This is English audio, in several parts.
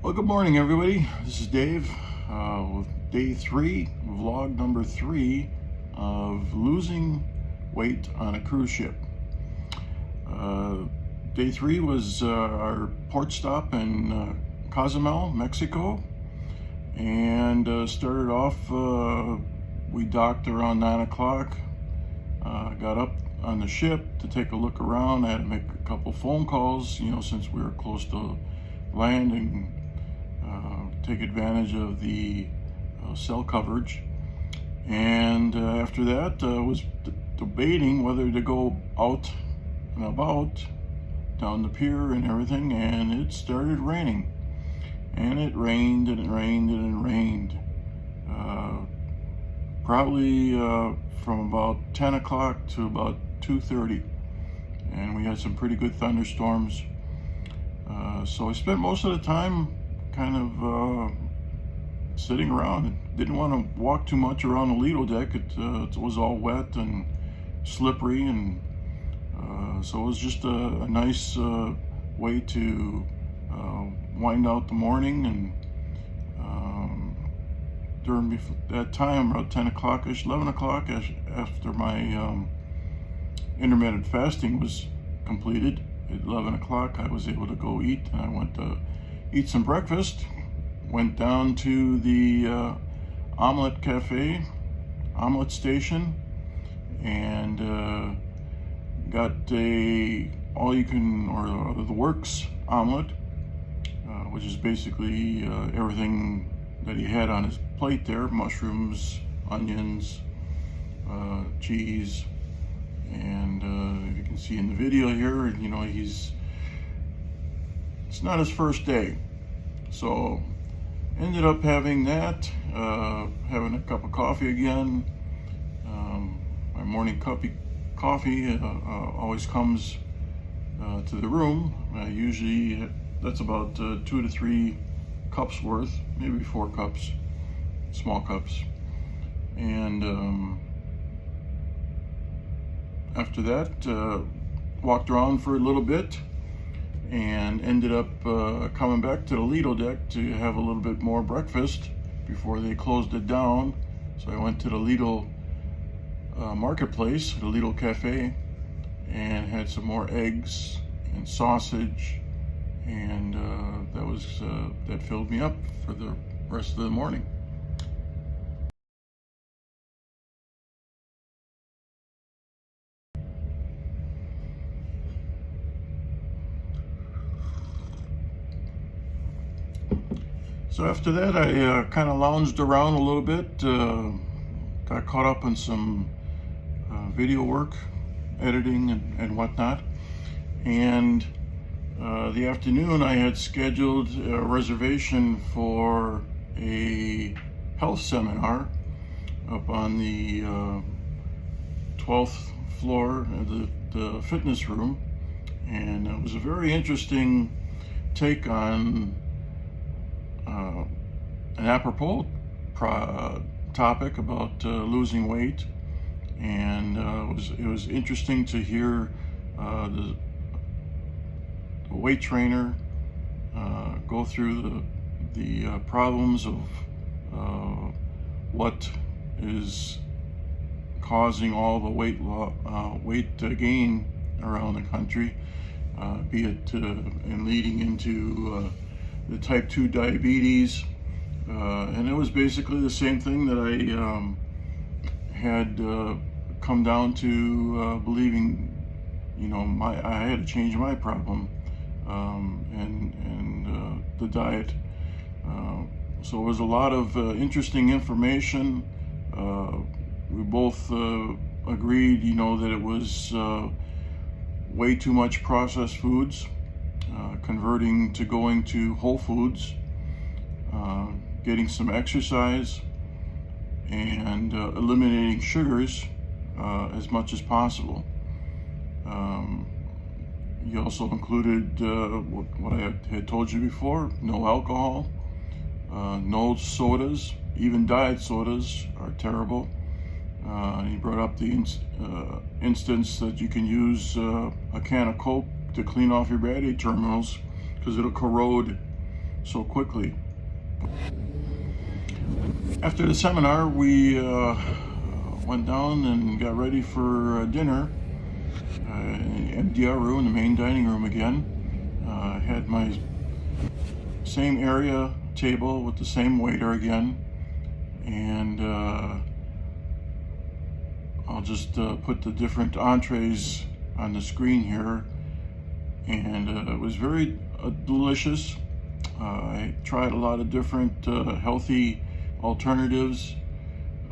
Well, good morning, everybody. This is Dave with day 3, vlog number 3 of losing weight on a cruise ship. Day 3 was our port stop in Cozumel, Mexico, and started off, we docked around 9 o'clock, got up on the ship to take a look around. I had to make a couple phone calls, since we were close to land, and take advantage of the cell coverage. And after that, was debating whether to go out and about down the pier and everything, and it started raining. And it rained and it rained and it rained. Probably from about 10 o'clock to about 2:30. And we had some pretty good thunderstorms. So I spent most of the time kind of sitting around. Didn't want to walk too much around the Lido deck. It was all wet and slippery, and so it was just a nice way to wind out the morning. And during that time, about 10 o'clock-ish, 11 o'clock, after my intermittent fasting was completed, at 11 o'clock I was able to go eat, and I went to eat some breakfast. Went down to the omelet cafe, omelet station, and got a all-you-can, or the works omelet, which is basically everything that he had on his plate there: mushrooms, onions, cheese, and you can see in the video here, it's not his first day. So ended up having that, having a cup of coffee again. My morning coffee always comes to the room. Usually that's about 2 to 3 cups worth, maybe 4 cups, small cups. And after that, walked around for a little bit, and ended up coming back to the Lido deck to have a little bit more breakfast before they closed it down. So I went to the Lido marketplace, the Lido cafe, and had some more eggs and sausage, and that filled me up for the rest of the morning. So after that, I kind of lounged around a little bit, got caught up in some video work, editing and whatnot. And the afternoon, I had scheduled a reservation for a health seminar up on the 12th floor of the fitness room. And it was a very interesting take on an apropos topic about losing weight, and it was interesting to hear the weight trainer go through the problems of what is causing all the weight gain around the country, be it and leading into the type 2 diabetes, and it was basically the same thing that I had come down to believing. I had to change my problem, and the diet. So it was a lot of interesting information. We both agreed, that it was way too much processed foods. Converting to going to whole foods, getting some exercise, and eliminating sugars as much as possible. He also included what I had told you before: no alcohol, no sodas. Even diet sodas are terrible. He brought up the instance that you can use a can of Coke to clean off your battery terminals, because it'll corrode so quickly. After the seminar, we went down and got ready for dinner in the MDR room, the main dining room again. Had my same area table with the same waiter again, and I'll just put the different entrees on the screen here, and it was very delicious. I tried a lot of different healthy alternatives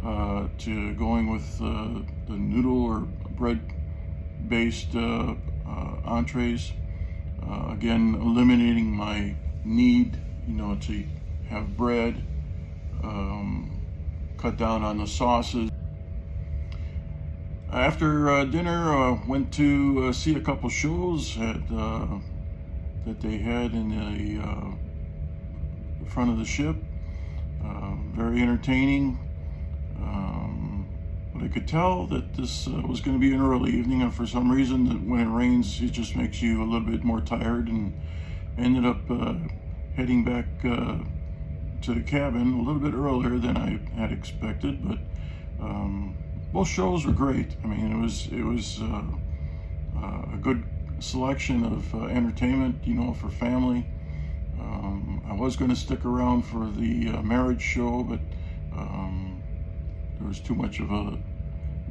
to going with the noodle or bread-based entrees. Again, eliminating my need, to have bread, cut down on the sauces. After dinner, went to see a couple shows that they had in the front of the ship. Very entertaining. But I could tell that this was going to be an early evening, and for some reason, when it rains, it just makes you a little bit more tired, and ended up heading back to the cabin a little bit earlier than I had expected. But both shows were great. I mean, it was a good selection of entertainment, for family. I was going to stick around for the marriage show, but there was too much of a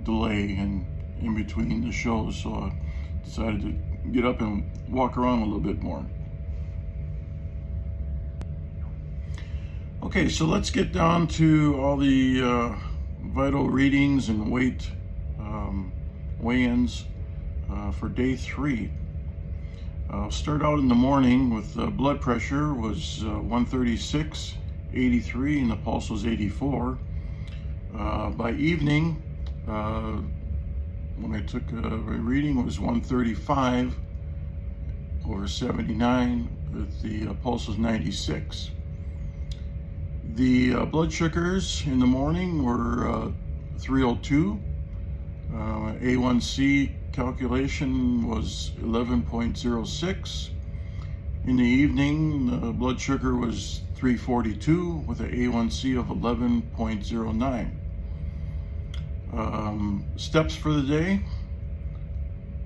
delay in between the shows, so I decided to get up and walk around a little bit more. Okay, so let's get down to all the vital readings and weight weigh-ins for day 3. I'll start out in the morning with blood pressure was 136/83, and the pulse was 84. By evening, when I took a reading, it was 135/79. The pulse was 96. The blood sugars in the morning were 302. A1C calculation was 11.06. In the evening, the blood sugar was 342 with an A1C of 11.09. Steps for the day,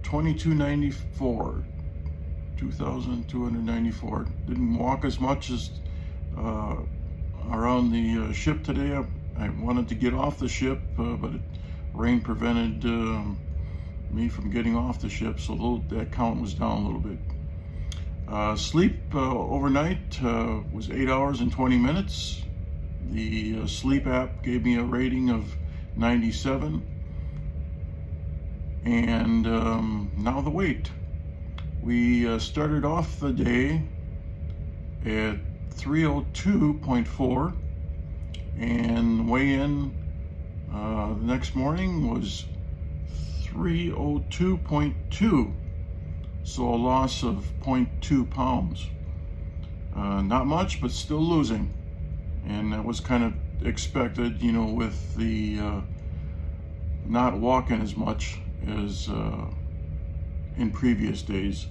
2294, 2,294. Didn't walk as much as around the ship today. I wanted to get off the ship, but rain prevented me from getting off the ship, so that count was down a little bit. Sleep overnight was 8 hours and 20 minutes. The sleep app gave me a rating of 97. And now the weight. We started off the day at 302.4, and weigh-in the next morning was 302.2, so a loss of 0.2 pounds. Not much, but still losing, and that was kind of expected, with the not walking as much as in previous days.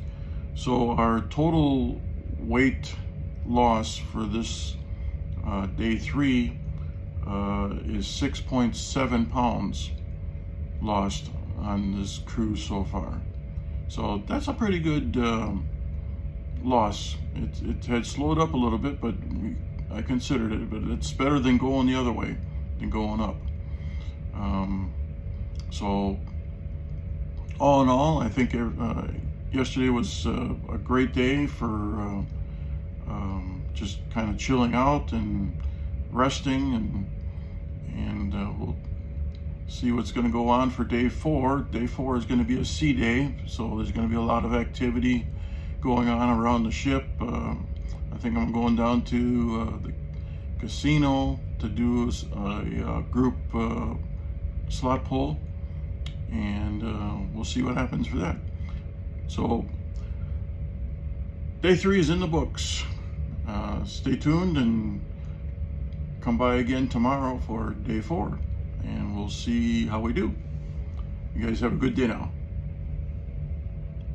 So our total weight loss for this day 3 is 6.7 pounds lost on this cruise so far. So that's a pretty good loss. It had slowed up a little bit, but I considered it, but it's better than going the other way, than going up. So all in all, I think yesterday was a great day for just kind of chilling out and resting, and we'll see what's going to go on for day 4. Day 4 is going to be a sea day, so there's going to be a lot of activity going on around the ship. I think I'm going down to the casino to do a group slot pull, and we'll see what happens for that. So day 3 is in the books. Stay tuned and come by again tomorrow for day 4, and we'll see how we do. You guys have a good day now.